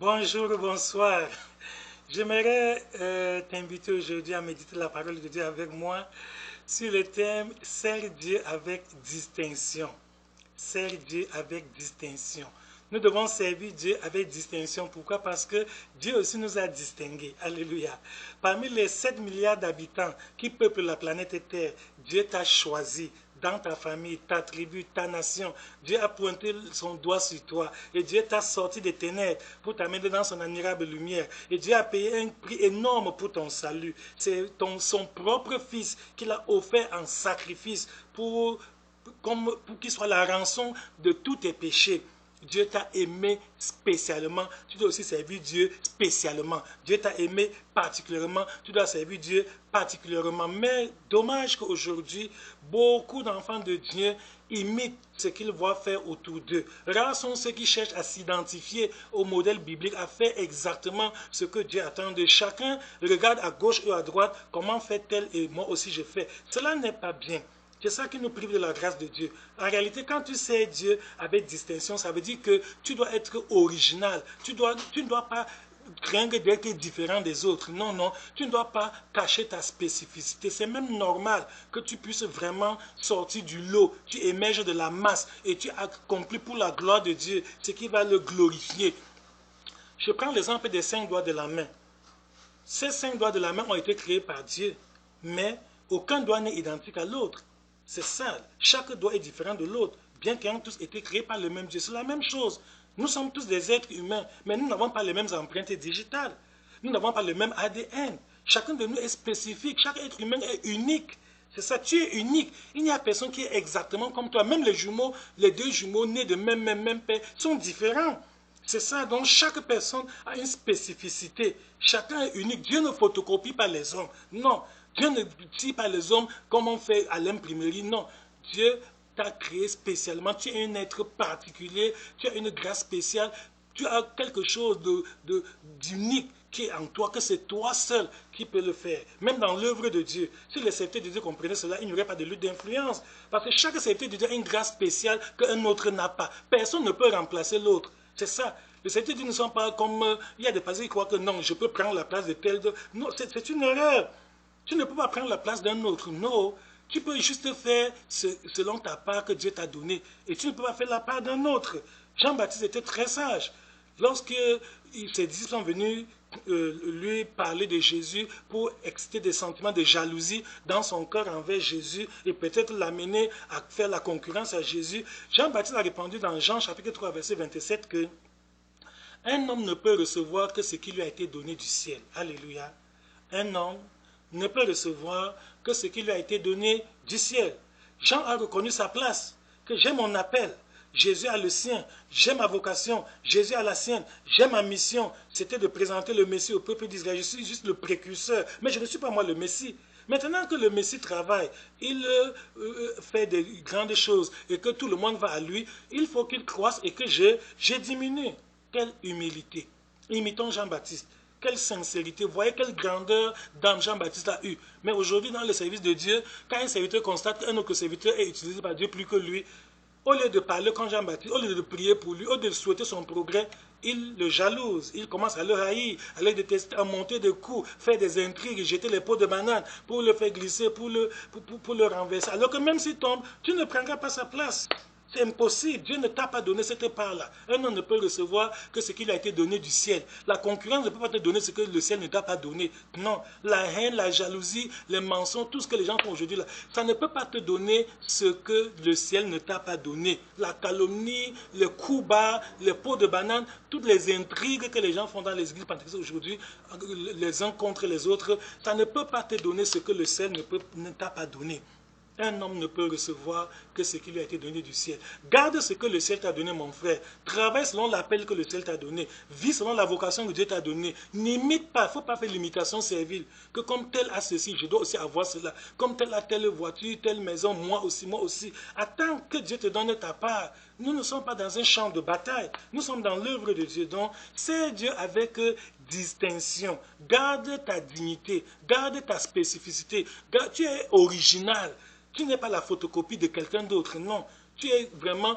Bonjour, bonsoir. J'aimerais t'inviter aujourd'hui à méditer la parole de Dieu avec moi sur le thème Sers Dieu avec distinction. Sers Dieu avec distinction. Nous devons servir Dieu avec distinction. Pourquoi? Parce que Dieu aussi nous a distingués. Alléluia. Parmi les 7 milliards d'habitants qui peuplent la planète Terre, Dieu t'a choisi dans ta famille, ta tribu, ta nation. Dieu a pointé son doigt sur toi et Dieu t'a sorti des ténèbres pour t'amener dans son admirable lumière. Et Dieu a payé un prix énorme pour ton salut. C'est son propre Fils qu'il a offert en sacrifice pour qu'il soit la rançon de tous tes péchés. Dieu t'a aimé spécialement, tu dois aussi servir Dieu spécialement. Dieu t'a aimé particulièrement, tu dois servir Dieu particulièrement. Mais dommage qu'aujourd'hui, beaucoup d'enfants de Dieu imitent ce qu'ils voient faire autour d'eux. Rares sont ceux qui cherchent à s'identifier au modèle biblique, à faire exactement ce que Dieu attend de chacun. Regarde à gauche ou à droite, comment fait-elle et moi aussi je fais. Cela n'est pas bien. C'est ça qui nous prive de la grâce de Dieu. En réalité, quand tu sers Dieu avec distinction, ça veut dire que tu dois être original. Tu ne dois pas craindre d'être différent des autres. Non, non, tu ne dois pas cacher ta spécificité. C'est même normal que tu puisses vraiment sortir du lot. Tu émerges de la masse et tu accomplis pour la gloire de Dieu ce qui va le glorifier. Je prends l'exemple des 5 doigts de la main. Ces 5 doigts de la main ont été créés par Dieu, mais aucun doigt n'est identique à l'autre. C'est ça. Chaque doigt est différent de l'autre, bien qu'ils ont tous été créés par le même Dieu. C'est la même chose. Nous sommes tous des êtres humains, mais nous n'avons pas les mêmes empreintes digitales. Nous n'avons pas le même ADN. Chacun de nous est spécifique. Chaque être humain est unique. C'est ça, tu es unique. Il n'y a personne qui est exactement comme toi. Même les jumeaux, les deux jumeaux nés de même père sont différents. C'est ça, donc chaque personne a une spécificité. Chacun est unique. Dieu ne photocopie pas les hommes. Non. Dieu ne dit pas les hommes comme on fait à l'imprimerie. Non. Dieu t'a créé spécialement. Tu es un être particulier. Tu as une grâce spéciale. Tu as quelque chose d'unique qui est en toi, que c'est toi seul qui peux le faire. Même dans l'œuvre de Dieu. Si les serviteurs de Dieu comprenaient cela, il n'y aurait pas de lutte d'influence. Parce que chaque serviteur de Dieu a une grâce spéciale qu'un autre n'a pas. Personne ne peut remplacer l'autre. C'est ça. Les serviteurs de Dieu ne sont pas comme... il y a des pasteurs qui croient que non, je peux prendre la place de tel... Non, c'est une erreur. Tu ne peux pas prendre la place d'un autre. Non. Tu peux juste faire selon ta part que Dieu t'a donnée. Et tu ne peux pas faire la part d'un autre. Jean-Baptiste était très sage. Lorsque ses disciples sont venus lui parler de Jésus pour exciter des sentiments de jalousie dans son cœur envers Jésus et peut-être l'amener à faire la concurrence à Jésus, Jean-Baptiste a répondu dans Jean chapitre 3 verset 27 que un homme ne peut recevoir que ce qui lui a été donné du ciel. Alléluia. Un homme ne peut recevoir que ce qui lui a été donné du ciel. Jean a reconnu sa place, que j'ai mon appel. Jésus a le sien, j'ai ma vocation, Jésus a la sienne, j'ai ma mission, c'était de présenter le Messie au peuple d'Israël. Je suis juste le précurseur, mais je ne suis pas moi le Messie. Maintenant que le Messie travaille, il fait des grandes choses et que tout le monde va à lui, il faut qu'il croisse et que je diminue. Quelle humilité. Imitons Jean-Baptiste. Quelle sincérité, voyez quelle grandeur d'âme Jean-Baptiste a eu. Mais aujourd'hui, dans le service de Dieu, quand un serviteur constate qu'un autre serviteur est utilisé par Dieu plus que lui, au lieu de parler comme Jean-Baptiste, au lieu de prier pour lui, au lieu de souhaiter son progrès, il le jalouse, il commence à le haïr, à le détester, à monter des coups, faire des intrigues, jeter les pots de banane pour le faire glisser, pour le renverser. Alors que même s'il tombe, tu ne prendras pas sa place. C'est impossible. Dieu ne t'a pas donné cette part-là. Un homme ne peut recevoir que ce qui lui a été donné du ciel. La concurrence ne peut pas te donner ce que le ciel ne t'a pas donné. Non. La haine, la jalousie, les mensonges, tout ce que les gens font aujourd'hui, ça ne peut pas te donner ce que le ciel ne t'a pas donné. La calomnie, les coups bas, les pots de banane, toutes les intrigues que les gens font dans les églises pentecôtistes aujourd'hui, les uns contre les autres, ça ne peut pas te donner ce que le ciel ne t'a pas donné. Un homme ne peut recevoir que ce qui lui a été donné du ciel. Garde ce que le ciel t'a donné, mon frère. Travaille selon l'appel que le ciel t'a donné. Vis selon la vocation que Dieu t'a donnée. N'imite pas. Il ne faut pas faire l'imitation servile. Que comme tel a ceci, je dois aussi avoir cela. Comme tel a telle voiture, telle maison, moi aussi, moi aussi. Attends que Dieu te donne ta part. Nous ne sommes pas dans un champ de bataille. Nous sommes dans l'œuvre de Dieu. Donc, c'est Dieu avec distinction. Garde ta dignité. Garde ta spécificité. Tu es original. Tu n'es pas la photocopie de quelqu'un d'autre, non. Tu es vraiment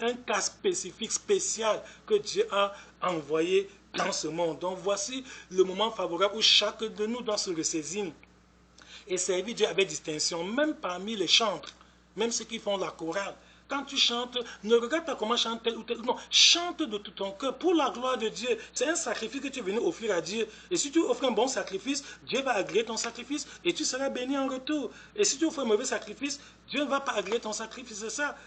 un cas spécifique, spécial que Dieu a envoyé dans ce monde. Donc voici le moment favorable où chacun de nous doit se ressaisir et servir Dieu avec distinction, même parmi les chantres, même ceux qui font la chorale. Quand tu chantes, ne regarde pas comment chante tel ou tel. Non, chante de tout ton cœur pour la gloire de Dieu. C'est un sacrifice que tu es venu offrir à Dieu. Et si tu offres un bon sacrifice, Dieu va agréer ton sacrifice et tu seras béni en retour. Et si tu offres un mauvais sacrifice, Dieu ne va pas agréer ton sacrifice. C'est ça.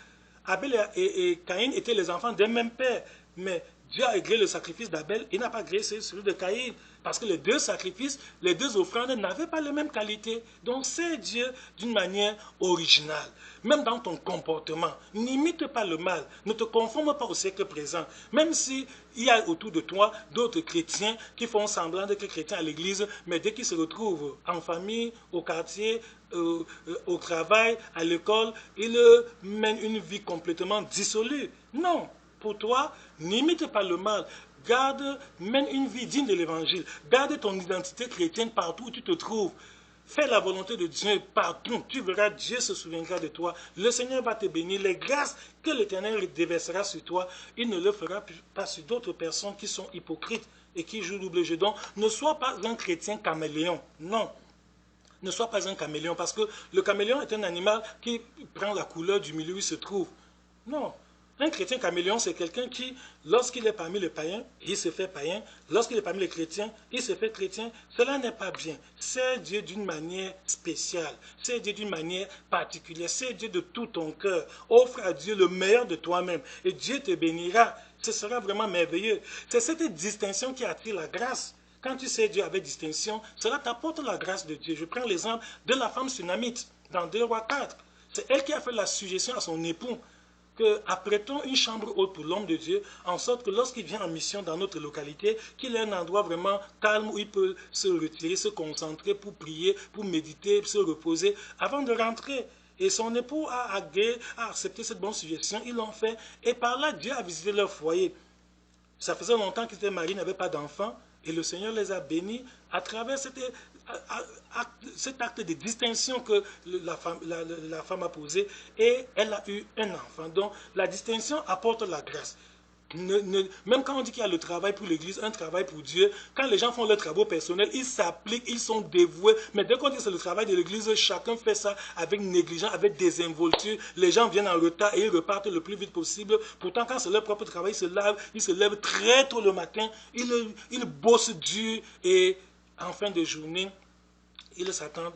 Abel et Caïn étaient les enfants d'un même père. Mais Dieu a agréé le sacrifice d'Abel et n'a pas agréé celui de Caïn. Parce que les deux sacrifices, les deux offrandes n'avaient pas la même qualité. Donc c'est Dieu d'une manière originale. Même dans ton comportement, n'imite pas le mal. Ne te conforme pas au siècle présent. Même s'il y a autour de toi d'autres chrétiens qui font semblant d'être chrétiens à l'église, mais dès qu'ils se retrouvent en famille, au quartier, au travail, à l'école, ils mènent une vie complètement dissolue. Non, pour toi, n'imite pas le mal. Mène une vie digne de l'évangile. Garde ton identité chrétienne partout où tu te trouves. Fais la volonté de Dieu partout. Tu verras, Dieu se souviendra de toi. Le Seigneur va te bénir. Les grâces que l'Éternel déversera sur toi, il ne le fera pas sur d'autres personnes qui sont hypocrites et qui jouent double jeu. Donc, ne sois pas un chrétien caméléon. Non. Ne sois pas un caméléon parce que le caméléon est un animal qui prend la couleur du milieu où il se trouve. Non. Un chrétien caméléon, c'est quelqu'un qui, lorsqu'il est parmi les païens, il se fait païen. Lorsqu'il est parmi les chrétiens, il se fait chrétien. Cela n'est pas bien. C'est Dieu d'une manière spéciale. C'est Dieu d'une manière particulière. C'est Dieu de tout ton cœur. Offre à Dieu le meilleur de toi-même. Et Dieu te bénira. Ce sera vraiment merveilleux. C'est cette distinction qui attire la grâce. Quand tu sais Dieu avec distinction, cela t'apporte la grâce de Dieu. Je prends l'exemple de la femme sunamite dans 2 Rois 4. C'est elle qui a fait la suggestion à son époux que apprêtons une chambre haute pour l'homme de Dieu, en sorte que lorsqu'il vient en mission dans notre localité, qu'il ait un endroit vraiment calme où il peut se retirer, se concentrer pour prier, pour méditer, pour se reposer, avant de rentrer. Et son époux a accepté cette bonne suggestion, ils l'ont fait, et par là, Dieu a visité leur foyer. Ça faisait longtemps qu'ils étaient mariés, n'avaient pas d'enfants, et le Seigneur les a bénis à travers cet acte de distinction que la femme a posé, et elle a eu un enfant. Donc la distinction apporte la grâce. Même quand on dit qu'il y a le travail pour l'Église, un travail pour Dieu, quand les gens font leurs travaux personnels, ils s'appliquent, ils sont dévoués. Mais dès qu'on dit que c'est le travail de l'Église, chacun fait ça avec négligence, avec désinvolture. Les gens viennent en retard et ils repartent le plus vite possible. Pourtant, quand c'est leur propre travail, ils se lèvent très tôt le matin, ils bossent dur et en fin de journée, ils s'attendent.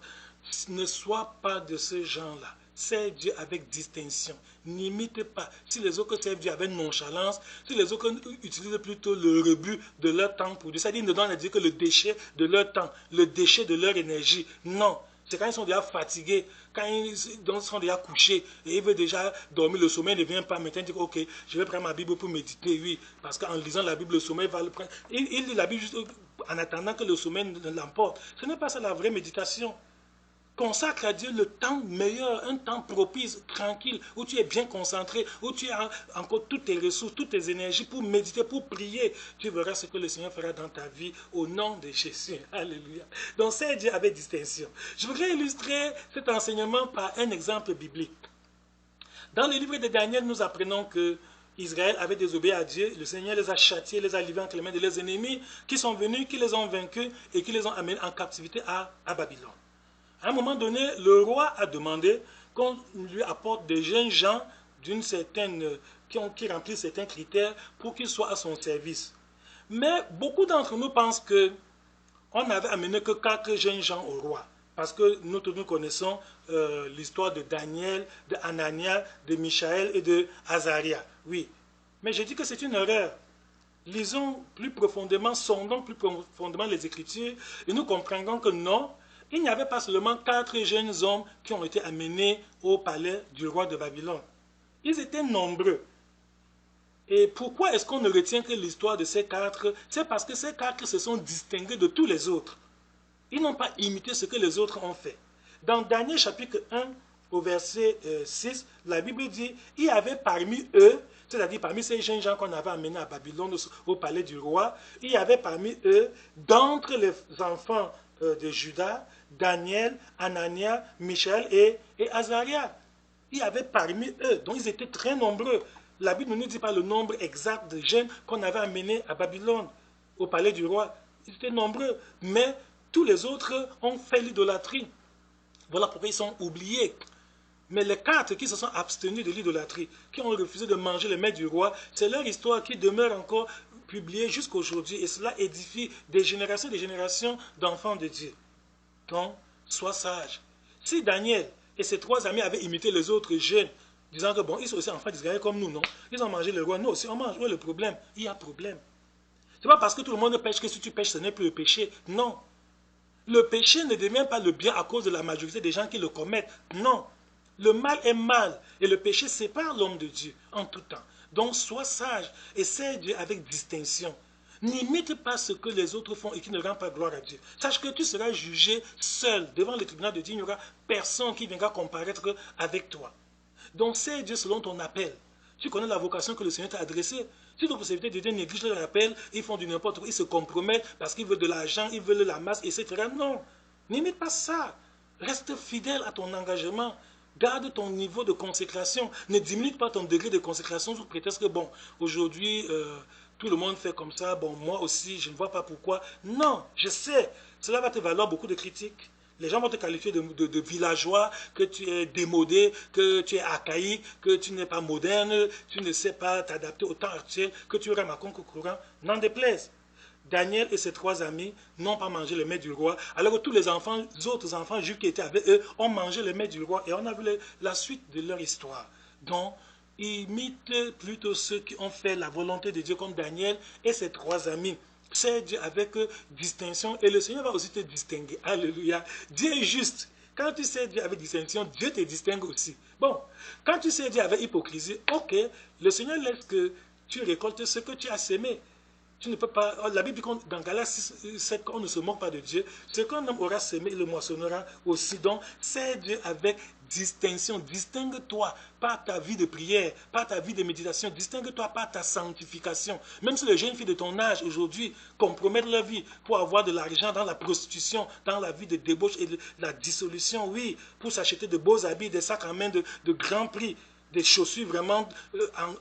Ne sois pas de ce genre-là. Sers Dieu avec distinction. N'imite pas. Si les autres servent Dieu avec nonchalance, si les autres utilisent plutôt le rebut de leur temps pour Dieu, c'est-à-dire ne donnent à Dieu que le déchet de leur temps, le déchet de leur énergie. Non. C'est quand ils sont déjà fatigués, quand ils sont déjà couchés et ils veulent déjà dormir, le sommeil ne vient pas. Maintenant, ils disent, ok, je vais prendre ma Bible pour méditer, oui. Parce qu'en lisant la Bible, le sommeil va le prendre. Il lit la Bible juste en attendant que le sommeil l'emporte. Ce n'est pas ça la vraie méditation. Consacre à Dieu le temps meilleur, un temps propice, tranquille, où tu es bien concentré, où tu as encore toutes tes ressources, toutes tes énergies pour méditer, pour prier. Tu verras ce que le Seigneur fera dans ta vie au nom de Jésus. Alléluia. Donc c'est Dieu avec distinction. Je voudrais illustrer cet enseignement par un exemple biblique. Dans le livre de Daniel, nous apprenons que Israël avait désobéi à Dieu. Le Seigneur les a châtiés, les a livrés entre les mains de leurs ennemis qui sont venus, qui les ont vaincus et qui les ont amenés en captivité à Babylone. À un moment donné, le roi a demandé qu'on lui apporte des jeunes gens d'une certaine, qui remplissent certains critères pour qu'ils soient à son service. Mais beaucoup d'entre nous pensent qu'on n'avait amené que 4 jeunes gens au roi. Parce que nous connaissons l'histoire de Daniel, de Anania, de Michaël et de Azaria. Oui. Mais je dis que c'est une erreur. Lisons plus profondément, sondons plus profondément les Écritures et nous comprendrons que non, il n'y avait pas seulement 4 jeunes hommes qui ont été amenés au palais du roi de Babylone. Ils étaient nombreux. Et pourquoi est-ce qu'on ne retient que l'histoire de ces 4? C'est parce que ces 4 se sont distingués de tous les autres. Ils n'ont pas imité ce que les autres ont fait. Dans Daniel chapitre 1, au verset 6, la Bible dit, il y avait parmi eux, c'est-à-dire parmi ces jeunes gens qu'on avait amenés à Babylone, au palais du roi, il y avait parmi eux, d'entre les enfants de Juda, Daniel, Anania, Michaël et Azaria. Il y avait parmi eux, donc ils étaient très nombreux. La Bible ne nous dit pas le nombre exact de jeunes qu'on avait amenés à Babylone, au palais du roi. Ils étaient nombreux, mais tous les autres ont fait l'idolâtrie. Voilà pourquoi ils sont oubliés. Mais les quatre qui se sont abstenus de l'idolâtrie, qui ont refusé de manger les mets du roi, c'est leur histoire qui demeure encore publiée jusqu'à aujourd'hui. Et cela édifie des générations d'enfants de Dieu. Donc, sois sage. Si Daniel et ses trois amis avaient imité les autres jeunes, disant que bon, ils sont aussi enfants d'Israël comme nous, non? Ils ont mangé le roi, nous aussi on mange. Où est le problème? Il y a problème. Ce n'est pas parce que tout le monde pêche que si tu pêches, ce n'est plus le péché. Non. Le péché ne devient pas le bien à cause de la majorité des gens qui le commettent. Non. Le mal est mal et le péché sépare l'homme de Dieu en tout temps. Donc sois sage et sers Dieu avec distinction. N'imite pas ce que les autres font et qui ne rend pas gloire à Dieu. Sache que tu seras jugé seul devant le tribunal de Dieu. Il n'y aura personne qui viendra comparaître avec toi. Donc sers Dieu selon ton appel. Tu connais la vocation que le Seigneur t'a adressée. Si d'autres serviteurs de Dieu négligent leur appel, ils font du n'importe quoi, ils se compromettent parce qu'ils veulent de l'argent, ils veulent la masse, etc. Non, n'imite pas ça. Reste fidèle à ton engagement. Garde ton niveau de consécration. Ne diminue pas ton degré de consécration sous prétexte que, bon, aujourd'hui, tout le monde fait comme ça, bon, moi aussi, je ne vois pas pourquoi. Non, je sais, cela va te valoir beaucoup de critiques. Les gens vont te qualifier de villageois, que tu es démodé, que tu es archaïque, que tu n'es pas moderne, tu ne sais pas t'adapter au temps actuel, que tu rames à concours courant. N'en déplaise. Daniel et ses trois amis n'ont pas mangé le mets du roi, alors que tous les autres enfants juifs qui étaient avec eux ont mangé le mets du roi. Et on a vu la suite de leur histoire. Donc, imite plutôt ceux qui ont fait la volonté de Dieu comme Daniel et ses trois amis. Sers Dieu avec distinction et le Seigneur va aussi te distinguer. Alléluia. Dieu est juste. Quand tu sers Dieu avec distinction, Dieu te distingue aussi. Bon, quand tu sers Dieu avec hypocrisie, ok, le Seigneur laisse que tu récoltes ce que tu as sémé. Tu ne peux pas. La Bible dit dans Galates 7 qu'on ne se moque pas de Dieu. Ce qu'un homme aura semé, il le moissonnera aussi. Donc, sers Dieu avec distinction. Distingue-toi par ta vie de prière, par ta vie de méditation. Distingue-toi par ta sanctification. Même si les jeunes filles de ton âge aujourd'hui compromettent leur vie pour avoir de l'argent dans la prostitution, dans la vie de débauche et de la dissolution, oui, pour s'acheter de beaux habits, des sacs en main de grand prix, des chaussures vraiment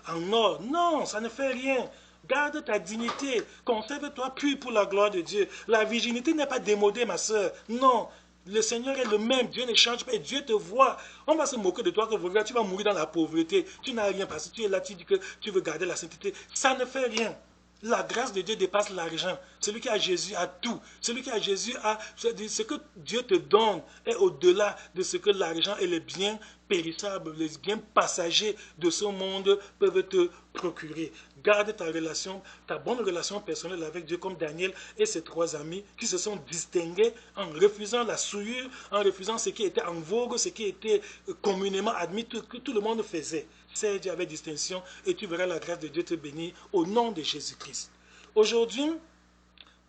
en or. Non, ça ne fait rien. Garde ta dignité, conserve-toi pur pour la gloire de Dieu. La virginité n'est pas démodée, ma soeur. Non, le Seigneur est le même, Dieu ne change pas et Dieu te voit. On va se moquer de toi que tu vas mourir dans la pauvreté. Tu n'as rien parce que tu es là, tu dis que tu veux garder la sainteté. Ça ne fait rien. La grâce de Dieu dépasse l'argent. Celui qui a Jésus a tout. Celui qui a Jésus a... Ce que Dieu te donne est au-delà de ce que l'argent et les biens périssables, les biens passagers de ce monde peuvent te procurer. Garde ta relation, ta bonne relation personnelle avec Dieu comme Daniel et ses trois amis qui se sont distingués en refusant la souillure, en refusant ce qui était en vogue, ce qui était communément admis, que tout le monde faisait. Sers Dieu avec distinction et tu verras la grâce de Dieu te bénir au nom de Jésus-Christ. Aujourd'hui,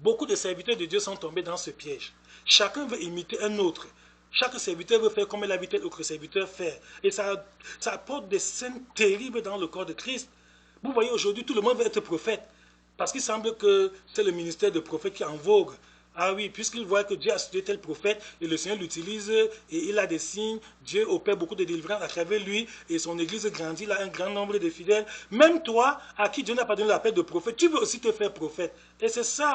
beaucoup de serviteurs de Dieu sont tombés dans ce piège. Chacun veut imiter un autre. Chaque serviteur veut faire comme il a vu tel autre serviteur faire. Et ça apporte des scènes terribles dans le corps de Christ. Vous voyez, aujourd'hui, tout le monde veut être prophète. Parce qu'il semble que c'est le ministère de prophète qui est en vogue. Ah oui, puisqu'il voit que Dieu a studié tel prophète et le Seigneur l'utilise et il a des signes, Dieu opère beaucoup de délivrances à travers lui et son église grandit, il a un grand nombre de fidèles. Même toi, à qui Dieu n'a pas donné l'appel de prophète, tu veux aussi te faire prophète. Et c'est ça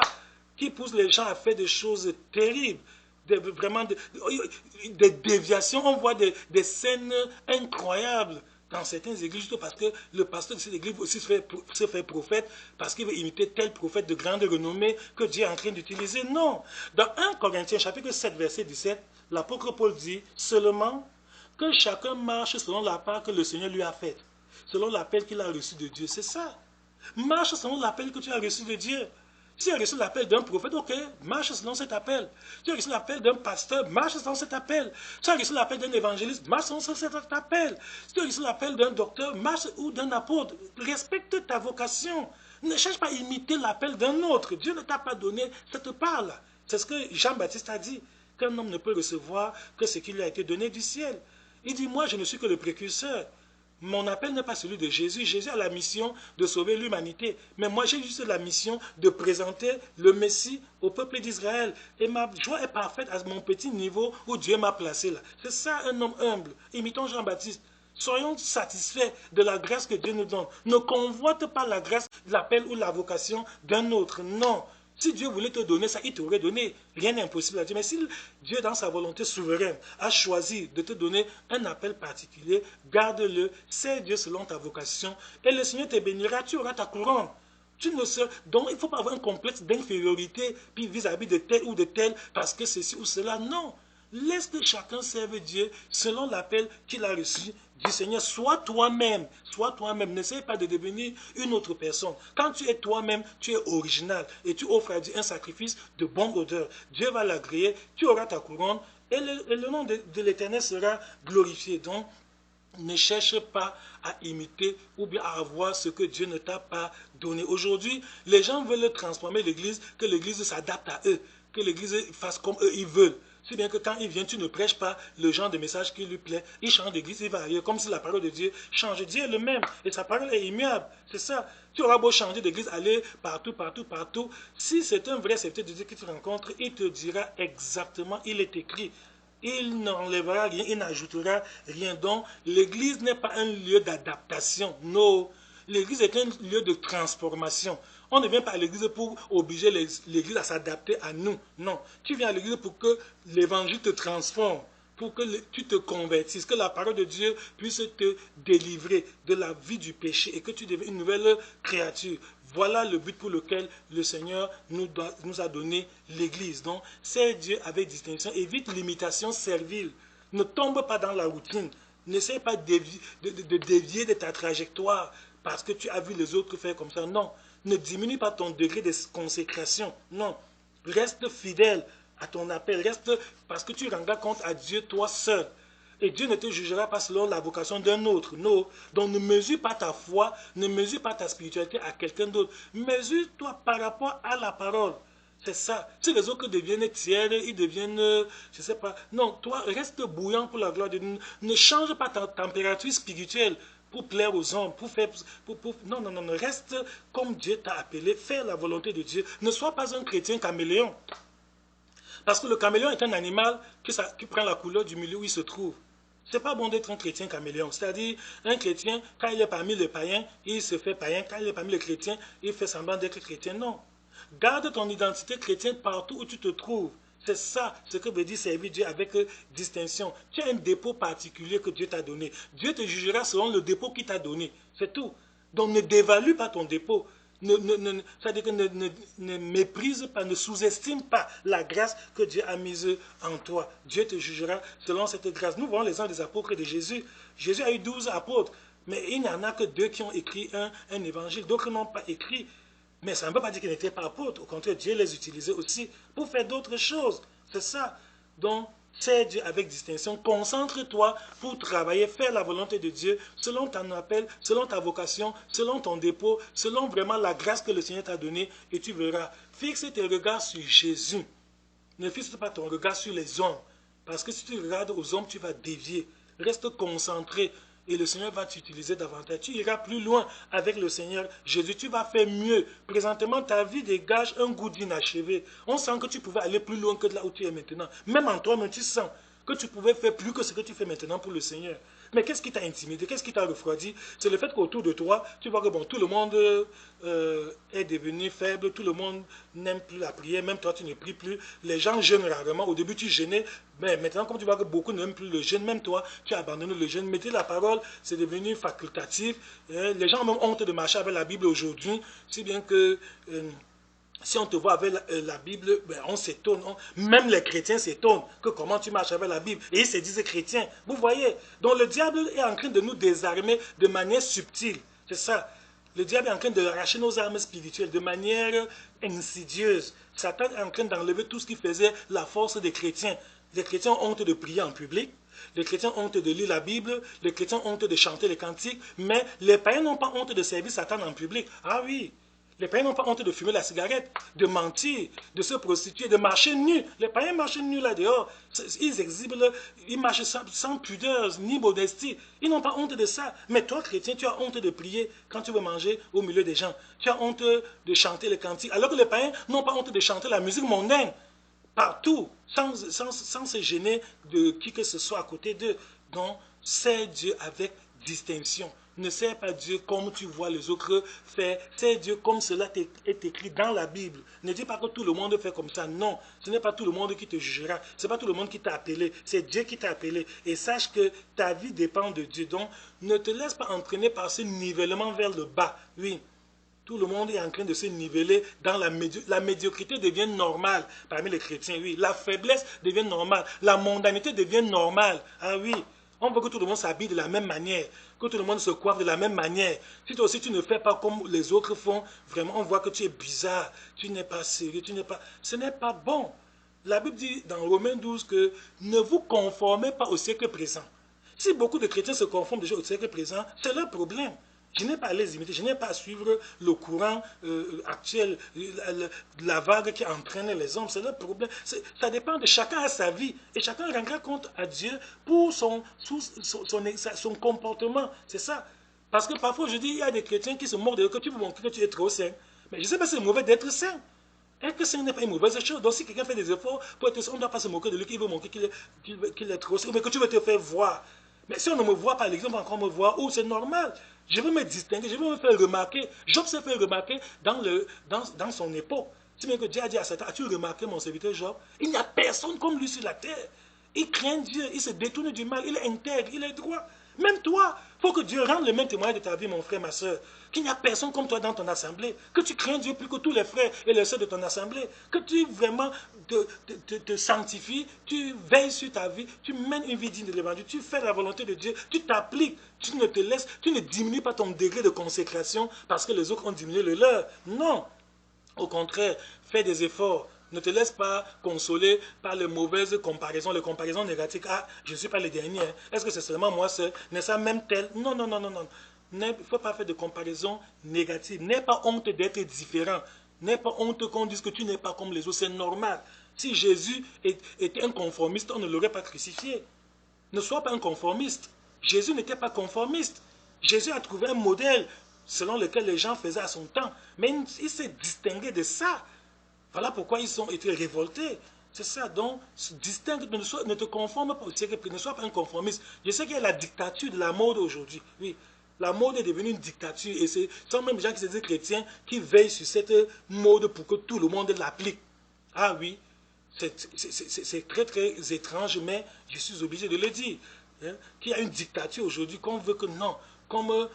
qui pousse les gens à faire des choses terribles. Vraiment des déviations, on voit des scènes incroyables dans certaines églises, juste parce que le pasteur de cette église aussi se fait prophète, parce qu'il veut imiter tel prophète de grande renommée que Dieu est en train d'utiliser. Non. Dans 1 Corinthiens chapitre 7, verset 17, l'apôtre Paul dit seulement que chacun marche selon la part que le Seigneur lui a faite, selon l'appel qu'il a reçu de Dieu. C'est ça. Marche selon l'appel que tu as reçu de Dieu. Si tu as reçu l'appel d'un prophète, ok, marche selon cet appel. Si tu as reçu l'appel d'un pasteur, marche selon cet appel. Si tu as reçu l'appel d'un évangéliste, marche selon cet appel. Si tu as reçu l'appel d'un docteur, marche ou d'un apôtre. Respecte ta vocation. Ne cherche pas à imiter l'appel d'un autre. Dieu ne t'a pas donné cette part-là. C'est ce que Jean-Baptiste a dit, qu'un homme ne peut recevoir que ce qui lui a été donné du ciel. Il dit, moi je ne suis que le précurseur. Mon appel n'est pas celui de Jésus. Jésus a la mission de sauver l'humanité. Mais moi, j'ai juste la mission de présenter le Messie au peuple d'Israël. Et ma joie est parfaite à mon petit niveau où Dieu m'a placé là. C'est ça un homme humble. Imitons Jean-Baptiste. Soyons satisfaits de la grâce que Dieu nous donne. Ne convoite pas la grâce, l'appel ou la vocation d'un autre. Non. Si Dieu voulait te donner ça, il t'aurait donné. Rien n'est impossible à Dieu. Mais si Dieu, dans sa volonté souveraine, a choisi de te donner un appel particulier, garde-le. C'est Dieu selon ta vocation. Et le Seigneur te bénira, tu auras ta couronne. Tu ne sais, donc il ne faut pas avoir un complexe d'infériorité vis-à-vis de tel ou de tel parce que ceci ou cela. Non. Laisse que chacun serve Dieu selon l'appel qu'il a reçu du Seigneur. Sois toi-même. Sois toi-même. N'essaie pas de devenir une autre personne. Quand tu es toi-même, tu es original et tu offres à Dieu un sacrifice de bonne odeur. Dieu va l'agréer, tu auras ta couronne et le nom de l'Éternel sera glorifié. Donc, ne cherche pas à imiter ou bien à avoir ce que Dieu ne t'a pas donné. Aujourd'hui, les gens veulent transformer l'Église, que l'Église s'adapte à eux, que l'Église fasse comme eux ils veulent. Si bien que quand il vient, tu ne prêches pas le genre de message qui lui plaît. Il change d'église, il va ailleurs, comme si la parole de Dieu change. Dieu est le même et sa parole est immuable. C'est ça. Tu auras beau changer d'église, aller partout, partout, partout. Si c'est un vrai serviteur de Dieu que tu rencontres, il te dira exactement, il est écrit. Il n'enlèvera rien, il n'ajoutera rien. Donc, l'église n'est pas un lieu d'adaptation. Non. L'église est un lieu de transformation. On ne vient pas à l'église pour obliger l'église à s'adapter à nous. Non. Tu viens à l'église pour que l'évangile te transforme, pour que tu te convertisses, que la parole de Dieu puisse te délivrer de la vie du péché et que tu deviennes une nouvelle créature. Voilà le but pour lequel le Seigneur nous a donné l'église. Donc, c'est Dieu avec distinction. Évite l'imitation servile. Ne tombe pas dans la routine. N'essaie pas de dévier de ta trajectoire parce que tu as vu les autres faire comme ça. Non. Ne diminue pas ton degré de consécration. Non. Reste fidèle à ton appel. Reste parce que tu rendras compte à Dieu toi seul. Et Dieu ne te jugera pas selon la vocation d'un autre. Non. Donc ne mesure pas ta foi, ne mesure pas ta spiritualité à quelqu'un d'autre. Mesure-toi par rapport à la parole. C'est ça. Si les autres deviennent tièdes, ils deviennent, je ne sais pas. Non, toi, reste bouillant pour la gloire de Dieu. Ne change pas ta température spirituelle pour plaire aux hommes, pour faire... Non, non, non, non, reste comme Dieu t'a appelé, fais la volonté de Dieu. Ne sois pas un chrétien caméléon. Parce que le caméléon est un animal qui prend la couleur du milieu où il se trouve. C'est pas bon d'être un chrétien caméléon. C'est-à-dire, un chrétien, quand il est parmi les païens, il se fait païen. Quand il est parmi les chrétiens, il fait semblant d'être chrétien. Non. Garde ton identité chrétienne partout où tu te trouves. C'est ça ce que veut dire servir Dieu avec distinction. Tu as un dépôt particulier que Dieu t'a donné. Dieu te jugera selon le dépôt qu'il t'a donné. C'est tout. Donc ne dévalue pas ton dépôt. C'est-à-dire que ne méprise pas, ne sous-estime pas la grâce que Dieu a mise en toi. Dieu te jugera selon cette grâce. Nous voyons les uns des apôtres de Jésus. Jésus a eu 12 apôtres, mais il n'y en a que 2 qui ont écrit un évangile. D'autres n'ont pas écrit. Mais ça ne veut pas dire qu'ils n'étaient pas apôtres. Au contraire, Dieu les utilisait aussi pour faire d'autres choses. C'est ça. Donc, c'est Dieu avec distinction. Concentre-toi pour travailler, faire la volonté de Dieu selon ton appel, selon ta vocation, selon ton dépôt, selon vraiment la grâce que le Seigneur t'a donnée. Et tu verras. Fixe tes regards sur Jésus. Ne fixe pas ton regard sur les hommes. Parce que si tu regardes aux hommes, tu vas dévier. Reste concentré. Et le Seigneur va t'utiliser davantage. Tu iras plus loin avec le Seigneur Jésus. Tu vas faire mieux. Présentement, ta vie dégage un goût d'inachevé. On sent que tu pouvais aller plus loin que là où tu es maintenant. Même en toi-même, tu sens que tu pouvais faire plus que ce que tu fais maintenant pour le Seigneur. Mais qu'est-ce qui t'a intimidé? Qu'est-ce qui t'a refroidi? C'est le fait qu'autour de toi, tu vois que bon, tout le monde est devenu faible, tout le monde n'aime plus la prière, même toi tu ne pries plus. Les gens jeûnent rarement. Au début tu jeûnais, mais maintenant comme tu vois que beaucoup n'aiment plus le jeûne, même toi tu as abandonné le jeûne. Mettez la parole, c'est devenu facultatif. Les gens ont même honte de marcher avec la Bible aujourd'hui, si bien que... si on te voit avec la Bible, ben on s'étonne. Même les chrétiens s'étonnent que comment tu marches avec la Bible. Et ils se disent chrétiens. Vous voyez? Donc le diable est en train de nous désarmer de manière subtile. C'est ça. Le diable est en train de arracher nos armes spirituelles de manière insidieuse. Satan est en train d'enlever tout ce qui faisait la force des chrétiens. Les chrétiens ont honte de prier en public. Les chrétiens ont honte de lire la Bible. Les chrétiens ont honte de chanter les cantiques. Mais les païens n'ont pas honte de servir Satan en public. Ah oui! Les païens n'ont pas honte de fumer la cigarette, de mentir, de se prostituer, de marcher nus. Les païens marchent nus là dehors. Ils exhibent, ils marchent sans pudeur ni modestie. Ils n'ont pas honte de ça. Mais toi, chrétien, tu as honte de prier quand tu veux manger au milieu des gens. Tu as honte de chanter les cantiques. Alors que les païens n'ont pas honte de chanter la musique mondaine. Partout, sans se gêner de qui que ce soit à côté d'eux. Donc, c'est Dieu avec distinction. Ne sers pas Dieu comme tu vois les autres faire. Sers Dieu comme cela est écrit dans la Bible. Ne dis pas que tout le monde fait comme ça. Non, ce n'est pas tout le monde qui te jugera. Ce n'est pas tout le monde qui t'a appelé. C'est Dieu qui t'a appelé. Et sache que ta vie dépend de Dieu. Donc, ne te laisse pas entraîner par ce nivellement vers le bas. Oui. Tout le monde est en train de se niveler dans la médiocrité devient normale parmi les chrétiens, oui. La faiblesse devient normale. La mondanité devient normale. Ah oui. On veut que tout le monde s'habille de la même manière, que tout le monde se coiffe de la même manière. Si toi aussi tu ne fais pas comme les autres font, vraiment on voit que tu es bizarre, tu n'es pas sérieux, tu n'es pas... Ce n'est pas bon. La Bible dit dans Romains 12 que ne vous conformez pas au siècle présent. Si beaucoup de chrétiens se conforment déjà au siècle présent, c'est leur problème. Je n'ai pas à les imiter, je n'ai pas à suivre le courant actuel, la vague qui entraîne les hommes, c'est leur problème. Ça dépend de chacun à sa vie et chacun rendra compte à Dieu pour son comportement, c'est ça. Parce que parfois je dis, il y a des chrétiens qui se moquent de que tu veux montrer que tu es trop saint. Mais je ne sais pas si c'est mauvais d'être saint. Être saint n'est pas une mauvaise chose. Donc si quelqu'un fait des efforts pour être saint, on ne doit pas se moquer de lui, qu'il veut montrer qu'il est trop saint, mais que tu veux te faire voir. Mais si on ne me voit pas, l'exemple encore me voir, c'est normal. Je veux me distinguer, je veux me faire remarquer. Job s'est fait remarquer dans son époque. Si bien que Dieu a dit à Satan, as-tu remarqué mon serviteur Job? Il n'y a personne comme lui sur la terre. Il craint Dieu, il se détourne du mal, il est intègre, il est droit. Même toi, il faut que Dieu rende le même témoignage de ta vie, mon frère, ma soeur. Qu'il n'y a personne comme toi dans ton assemblée. Que tu crains Dieu plus que tous les frères et les soeurs de ton assemblée. Que tu vraiment te sanctifies, tu veilles sur ta vie, tu mènes une vie digne de l'évangile, tu fais la volonté de Dieu, tu t'appliques, tu ne te laisses, tu ne diminues pas ton degré de consécration parce que les autres ont diminué le leur. Non. Au contraire, fais des efforts. Ne te laisse pas consoler par les mauvaises comparaisons, les comparaisons négatives. Ah, je ne suis pas le dernier. Est-ce que c'est seulement moi seul? N'est-ce pas même tel? Non, non, non, non, non. Il ne faut pas faire de comparaisons négatives. N'aie pas honte d'être différent. N'aie pas honte qu'on dise que tu n'es pas comme les autres. C'est normal. Si Jésus était un conformiste, on ne l'aurait pas crucifié. Ne sois pas un conformiste. Jésus n'était pas conformiste. Jésus a trouvé un modèle selon lequel les gens faisaient à son temps. Mais il s'est distingué de ça. Voilà pourquoi ils ont été révoltés. C'est ça, donc, distingue, ne te conforme pas au siècle, ne sois pas un conformiste. Je sais qu'il y a la dictature de la mode aujourd'hui. Oui, la mode est devenue une dictature et ce sont même les gens qui se disent chrétiens qui veillent sur cette mode pour que tout le monde l'applique. Ah oui, c'est très très étrange, mais je suis obligé de le dire. Hein, qu'il y a une dictature aujourd'hui, qu'on veut que non. Comme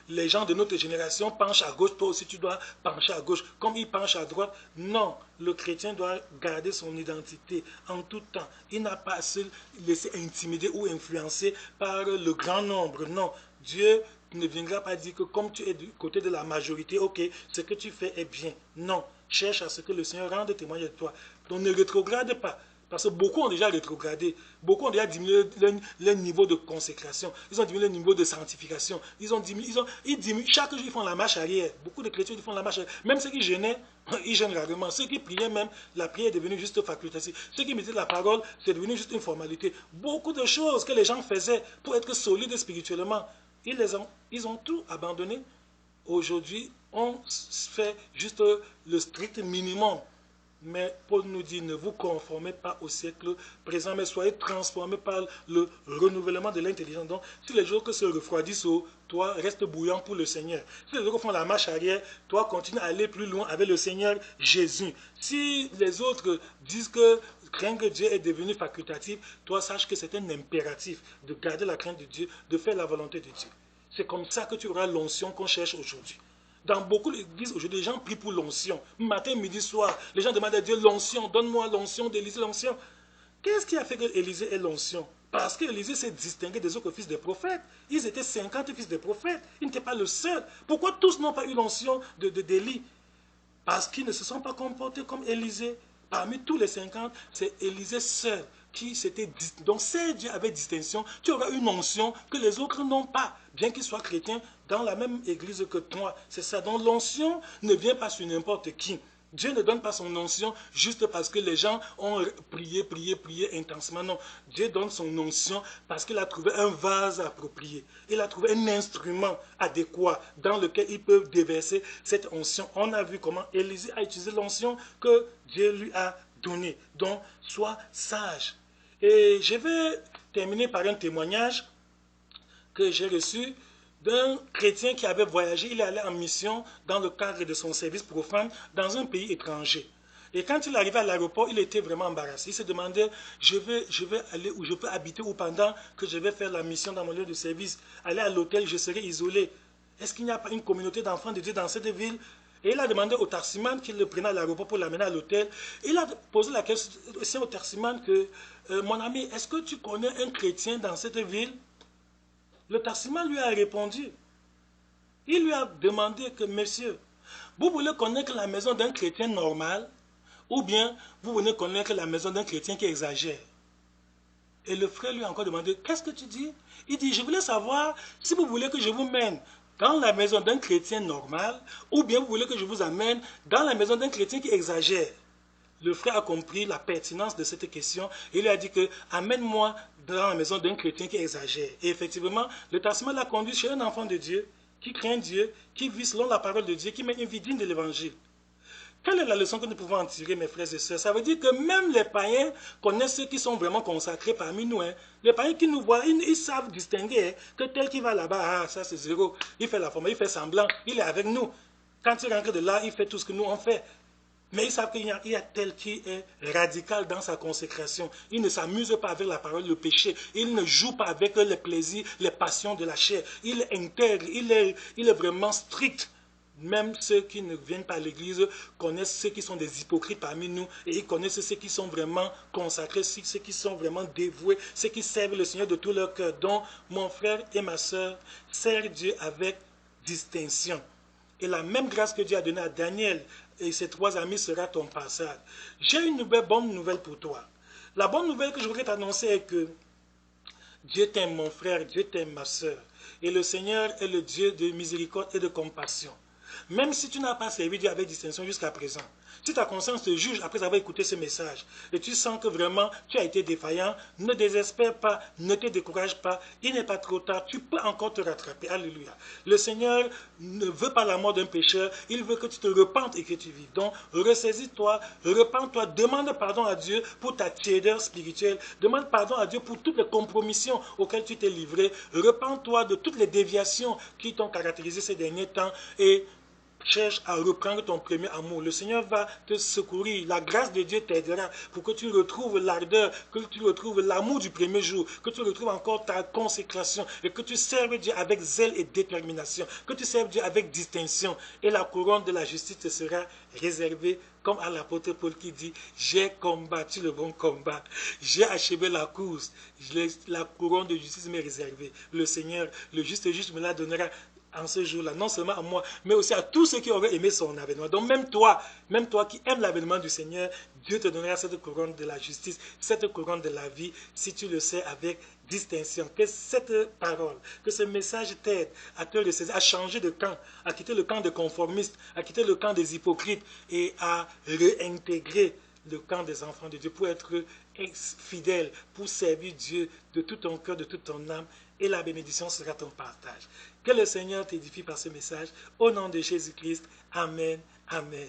les gens de notre génération penchent à gauche, toi aussi tu dois pencher à gauche. Comme ils penchent à droite, non. Le chrétien doit garder son identité en tout temps. Il n'a pas à se laisser intimider ou influencer par le grand nombre. Non. Dieu ne viendra pas dire que comme tu es du côté de la majorité, ok, ce que tu fais est bien. Non. Cherche à ce que le Seigneur rende témoignage de toi. Donc ne rétrograde pas. Parce que beaucoup ont déjà rétrogradé. Beaucoup ont déjà diminué leur niveau de consécration. Ils ont diminué leur niveau de sanctification. Ils diminuent. Chaque jour, ils font la marche arrière. Beaucoup de chrétiens ils font la marche arrière. Même ceux qui jeûnaient, ils jeûnent rarement. Ceux qui priaient même, la prière est devenue juste facultative. Ceux qui mettaient la parole, c'est devenu juste une formalité. Beaucoup de choses que les gens faisaient pour être solides spirituellement, ils ont tout abandonné. Aujourd'hui, on fait juste le strict minimum. Mais Paul nous dit, ne vous conformez pas au siècle présent, mais soyez transformés par le renouvellement de l'intelligence. Donc, si les jours que se refroidissent, toi, reste bouillant pour le Seigneur. Si les autres font la marche arrière, toi, continue à aller plus loin avec le Seigneur Jésus. Si les autres disent que craindre Dieu est devenu facultatif, toi, sache que c'est un impératif de garder la crainte de Dieu, de faire la volonté de Dieu. C'est comme ça que tu auras l'onction qu'on cherche aujourd'hui. Dans beaucoup d'églises aujourd'hui, les gens prient pour l'onction. Matin, midi, soir, les gens demandent à Dieu l'onction. Donne-moi l'onction d'Élisée, l'onction. Qu'est-ce qui a fait que Élisée ait l'onction? Parce qu'Élisée s'est distingué des autres fils des prophètes. Ils étaient 50 fils des prophètes. Il n'était pas le seul. Pourquoi tous n'ont pas eu l'onction d'Élie? Parce qu'ils ne se sont pas comportés comme Élisée. Parmi tous les 50, c'est Élisée seul qui s'était... Donc, si Dieu avait distinction, tu auras une onction que les autres n'ont pas, bien qu'ils soient chrétiens dans la même église que toi. C'est ça. Donc, l'onction ne vient pas sur n'importe qui. Dieu ne donne pas son onction juste parce que les gens ont prié intensément. Non, Dieu donne son onction parce qu'il a trouvé un vase approprié. Il a trouvé un instrument adéquat dans lequel ils peuvent déverser cette onction. On a vu comment Élisée a utilisé l'onction que Dieu lui a donnée. Donc, sois sage. Et je vais terminer par un témoignage que j'ai reçu d'un chrétien qui avait voyagé. Il est allé en mission dans le cadre de son service profane dans un pays étranger. Et quand il arrivait à l'aéroport, il était vraiment embarrassé. Il se demandait, je vais aller où je peux habiter ou pendant que je vais faire la mission dans mon lieu de service, aller à l'hôtel, je serai isolé. Est-ce qu'il n'y a pas une communauté d'enfants de Dieu dans cette ville? Et il a demandé au taximan qu'il le prenne à l'aéroport pour l'amener à l'hôtel. Il a posé la question au taximan que, mon ami, est-ce que tu connais un chrétien dans cette ville? Le taximan lui a répondu. Il lui a demandé que, monsieur, vous voulez connaître la maison d'un chrétien normal ou bien vous voulez connaître la maison d'un chrétien qui exagère? Et le frère lui a encore demandé, qu'est-ce que tu dis? Il dit, je voulais savoir si vous voulez que je vous mène dans la maison d'un chrétien normal ou bien vous voulez que je vous amène dans la maison d'un chrétien qui exagère. Le frère a compris la pertinence de cette question et il lui a dit que amène-moi dans la maison d'un chrétien qui exagère. Et effectivement, le taximan l'a conduit chez un enfant de Dieu qui craint Dieu, qui vit selon la parole de Dieu, qui mène une vie digne de l'évangile. Quelle est la leçon que nous pouvons en tirer, mes frères et sœurs? Ça veut dire que même les païens connaissent ceux qui sont vraiment consacrés parmi nous. Hein. Les païens qui nous voient, ils savent distinguer que tel qui va là-bas, ah, ça c'est zéro. Il fait la forme, il fait semblant, il est avec nous. Quand il rentre de là, il fait tout ce que nous on fait. Mais ils savent qu'il y a tel qui est radical dans sa consécration. Il ne s'amuse pas avec la parole, le péché. Il ne joue pas avec les plaisirs, les passions de la chair. Il est intègre, il est vraiment strict. Même ceux qui ne viennent pas à l'église connaissent ceux qui sont des hypocrites parmi nous et ils connaissent ceux qui sont vraiment consacrés, ceux qui sont vraiment dévoués, ceux qui servent le Seigneur de tout leur cœur. Donc, mon frère et ma soeur, servent Dieu avec distinction. Et la même grâce que Dieu a donnée à Daniel et ses 3 amis sera ton passage. J'ai une bonne nouvelle pour toi. La bonne nouvelle que je voudrais t'annoncer est que Dieu t'aime mon frère, Dieu t'aime ma soeur. Et le Seigneur est le Dieu de miséricorde et de compassion. Même si tu n'as pas servi Dieu avec distinction jusqu'à présent, si ta conscience te juge après avoir écouté ce message, et tu sens que vraiment tu as été défaillant, ne désespère pas, ne te décourage pas, il n'est pas trop tard, tu peux encore te rattraper. Alléluia. Le Seigneur ne veut pas la mort d'un pécheur, il veut que tu te repentes et que tu vives. Donc, ressaisis-toi, repens-toi, demande pardon à Dieu pour ta tiédeur spirituelle, demande pardon à Dieu pour toutes les compromissions auxquelles tu t'es livré, repens-toi de toutes les déviations qui t'ont caractérisé ces derniers temps et cherche à reprendre ton premier amour. Le Seigneur va te secourir. La grâce de Dieu t'aidera pour que tu retrouves l'ardeur, que tu retrouves l'amour du premier jour, que tu retrouves encore ta consécration et que tu serves Dieu avec zèle et détermination, que tu serves Dieu avec distinction. Et la couronne de la justice te sera réservée comme à l'apôtre Paul qui dit, j'ai combattu le bon combat, j'ai achevé la course, la couronne de justice m'est réservée. Le Seigneur, le juste juge me la donnera en ce jour-là, non seulement à moi, mais aussi à tous ceux qui auraient aimé son avènement. Donc même toi qui aimes l'avènement du Seigneur, Dieu te donnera cette couronne de la justice, cette couronne de la vie, si tu le sais avec distinction. Que cette parole, que ce message t'aide à te ressaisir, à changer de camp, à quitter le camp des conformistes, à quitter le camp des hypocrites et à réintégrer le camp des enfants de Dieu pour être fidèle, pour servir Dieu de tout ton cœur, de toute ton âme, et la bénédiction sera ton partage. Que le Seigneur t'édifie par ce message. Au nom de Jésus-Christ. Amen. Amen.